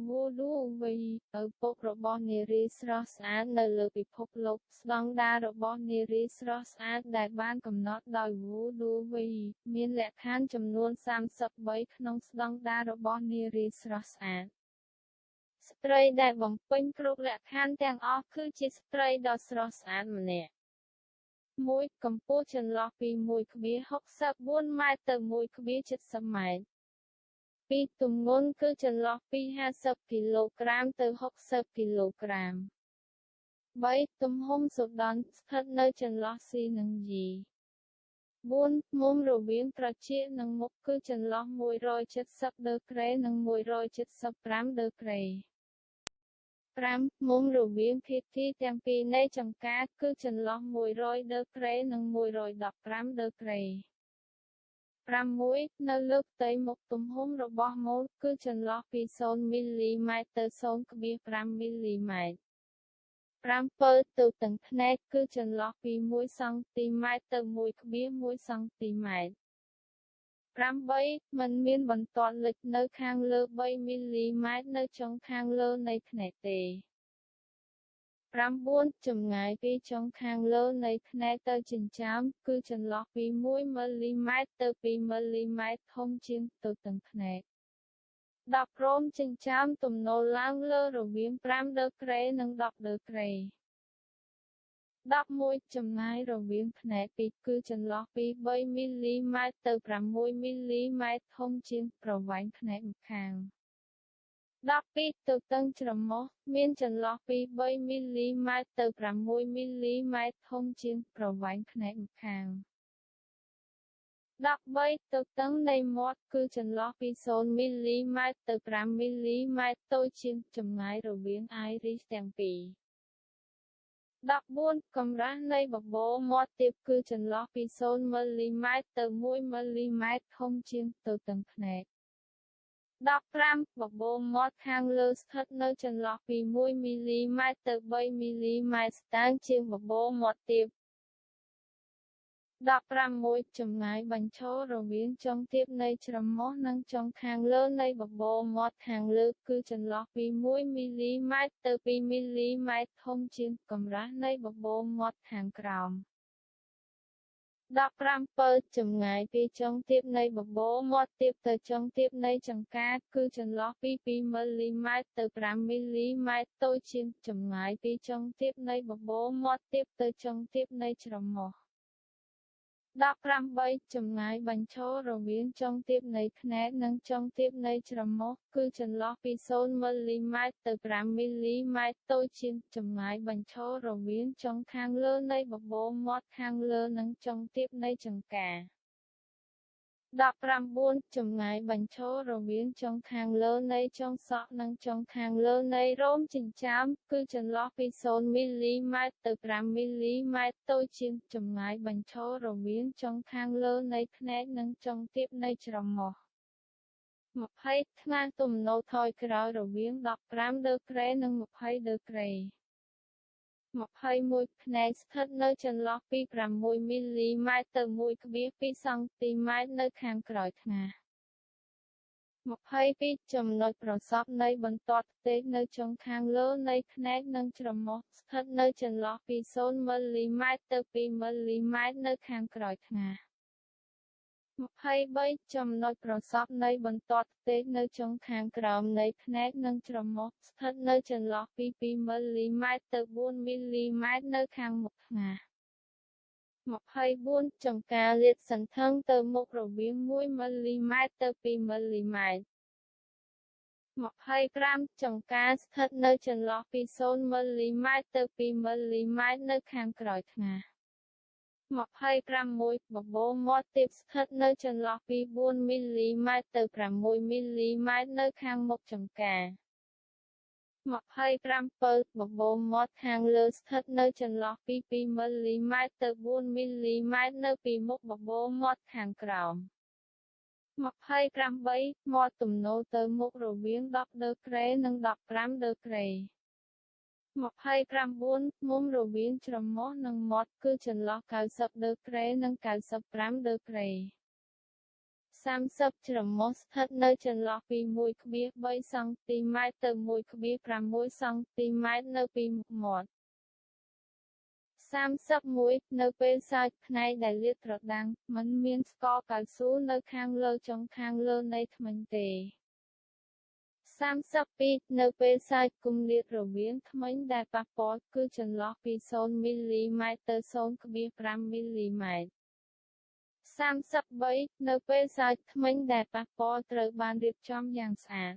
វូឌូវីឪពុករបស់នារីស្រស់ស្អាតនៅលើពិភពលោកស្តង់ដាររបស់នារីស្រស់ស្អាតដែលបានកំណត់ដោយវូឌូវីមានលក្ខខណ្ឌចំនួន33ក្នុងស្តង់ដាររបស់នារីស្រស់ស្អាតស្ត្រីដែលបំពេញគ្រប់លក្ខខណ្ឌទាំងអស់គឺជាស្ត្រីដ៏ស្រស់ស្អាតម្នាក់1កម្ពស់ចន្លោះពី1.64 ម៉ែត្រទៅ1.70 ម៉ែត្រ2ទម្ងន់គឺចន្លោះពី50គីឡូក្រាមទៅ60គីឡូក្រាម3ទំហំសូដន់ស្ថិតនៅចន្លោះ C និង G 4មុំរវាងត្រចៀកនិងមុខគឺចន្លោះ170ដឺក្រេនិង175ដឺក្រេ5មុំរវាងភាគីទាំងពីរនៃចង្កាគឺចន្លោះ100ដឺក្រេនិង115ដឺក្រេ6នៅលើផ្ទៃមុខទំហំរបស់ម៉ូតគឺចន្លោះពី0មីលីម៉ែត្រទៅ 0.5 មីលីម៉ែត្រ7ទៅទាំងភ្នែកគឺចន្លោះពី1សង់ទីម៉ែត្រទៅ 1.1 សង់ទីម៉ែត្រ8មិនមានបន្ទាត់លិចនៅខាងលើ3មីលីម៉ែត្រនៅចុងខាងលើនៃភ្នែកទេ9ចម្ងាយពីចុងខាងលើនៃភ្នែកទៅចិញ្ចើមគឺចន្លោះពី1មីលីម៉ែត្រទៅ2មីលីម៉ែត្រធំជាងទៅទាំងភ្នែក10រោមចិញ្ចើមទំនោរឡើងលើរវាង5ដឺក្រេនិង10ដឺក្រេ11ចម្ងាយរវាងភ្នែកពីរគឺចន្លោះពី3មីលីម៉ែត្រទៅ6មីលីម៉ែត្រធំជាងប្រវែងភ្នែកម្ខាង12ទទឹងច្រមុះមានចន្លោះពី3មីលីម៉ែត្រទៅ6មីលីម៉ែត្រធំជាងប្រវែងភ្នែកម្ខាង13ទទឹងនៃមាត់គឺចន្លោះពី0មីលីម៉ែត្រទៅ5មីលីម៉ែត្រតូចជាងចម្ងាយរវាង iris ទាំងពីរ14កម្រាស់នៃបបូរមាត់ទាបគឺចន្លោះពី0មីលីម៉ែត្រទៅ1មីលីម៉ែត្រធំជាងទៅទាំងភ្នែក15បបូរមាត់ខាងលើស្ថិតនៅចន្លោះពី1មីលីម៉ែត្រទៅ3មីលីម៉ែត្រស្តើងជាងបបូរមាត់ទាប16ចម្ងាយបញ្ឈររវាងចុងទាបនៃច្រមុះនិងចុងខាងលើនៃបបូរមាត់ខាងលើគឺចន្លោះពី1មីលីម៉ែត្រទៅ2មីលីម៉ែត្រធំជាងកម្រាស់នៃបបូរមាត់ខាងក្រោម17ចម្ងាយពីចុងទាបនៃបបូរមាត់ទាបទៅចុងទាបនៃចង្កាគឺចន្លោះពី2មីលីម៉ែត្រទៅ5មីលីម៉ែត្រតូចជាងចម្ងាយពីចុងទាបនៃបបូរមាត់ទាបទៅចុងទាបនៃច្រមុះ18ចម្ងាយបញ្ឈររវាងចុងទាបនៃភ្នែកនិងចុងទាបនៃច្រមុះគឺចន្លោះពី0មីលីម៉ែត្រទៅ5មីលីម៉ែត្រតូចជាងចម្ងាយបញ្ឈររវាងចុងខាងលើនៃបបូរមាត់ខាងលើនិងចុងទាបនៃចង្កា19ចម្ងាយបញ្ឈររវាងចុងខាងលើនៃចុងសក់និងចុងខាងលើនៃរោមចិញ្ចើមគឺចន្លោះពី0មីលីម៉ែត្រទៅ5មីលីម៉ែត្រតូចជាងចម្ងាយបញ្ឈររវាងចុងខាងលើនៃភ្នែកនិងចុងទាបនៃច្រមុះ20ថ្ងាសទំនោរថយក្រោយរវាង15ដឺក្រេនិង20ដឺក្រេ21ភ្នែកស្ថិតនៅចន្លោះពី6មីលីម៉ែត្រទៅ1.2សង់ទីម៉ែត្រនៅខាងក្រោយថ្ងាស22ចំណុចប្រសព្វនៃបន្ទាត់ផ្ទៃនៅចុងខាងលើនៃភ្នែកនិងច្រមុះស្ថិតនៅចន្លោះពី0មីលីម៉ែត្រទៅ2មីលីម៉ែត្រនៅខាងក្រោយថ្ងាស23ចំណុចប្រសព្វនៃបន្ទាត់ផ្ទៃនៅចុងខាងក្រោមនៃភ្នែកនិងច្រមុះស្ថិតនៅចន្លោះពី2មីលីម៉ែត្រទៅ4មីលីម៉ែត្រនៅខាងមុខថ្ងាស24ចង្កាលាតសន្ធឹងទៅមុខរវាង1មីលីម៉ែត្រទៅ2មីលីម៉ែត្រ25ចង្កាស្ថិតនៅចន្លោះពី0មីលីម៉ែត្រទៅ2មីលីម៉ែត្រនៅខាងក្រោយថ្ងាស26បបូរមាត់ទាបស្ថិតនៅចន្លោះពី4មីលីម៉ែត្រទៅ6មីលីម៉ែត្រនៅខាងមុខចង្កា27បបូរមាត់ខាងលើស្ថិតនៅចន្លោះពី2មីលីម៉ែត្រទៅ4មីលីម៉ែត្រនៅពីមុខបបូរមាត់ខាងក្រោម28មាត់ទំនោរទៅមុខរវាង10ដឺក្រេនិង15ដឺក្រេ29មុំរវាងច្រមុះនិងមាត់គឺចន្លោះ90ដឺក្រេនិង95ដឺក្រេ 30 ច្រមុះស្ថិតនៅចន្លោះពី 1,3 សង់ទីម៉ែត្រទៅ 1,6 សង់ទីម៉ែត្រនៅពីមុខមាត់ 31. នៅពេលសើចផ្នែកដែលលាតត្រដាំង មិនមានស្ករកៅស៊ូនៅខាងលើចុងខាងលើនៃធ្មេញទេ 32. នៅពេលសើចគម្លាតរវាងធ្មេញដែលប៉ះពាល់គឺចន្លោះពី 0 មីលីម៉ែត្រទៅ 0,5 មីលីម៉ែត្រ 33. នៅពេលសើចធ្មេញដែលប៉ះពាល់ត្រូវបានរៀបចំយ៉ាងស្អាត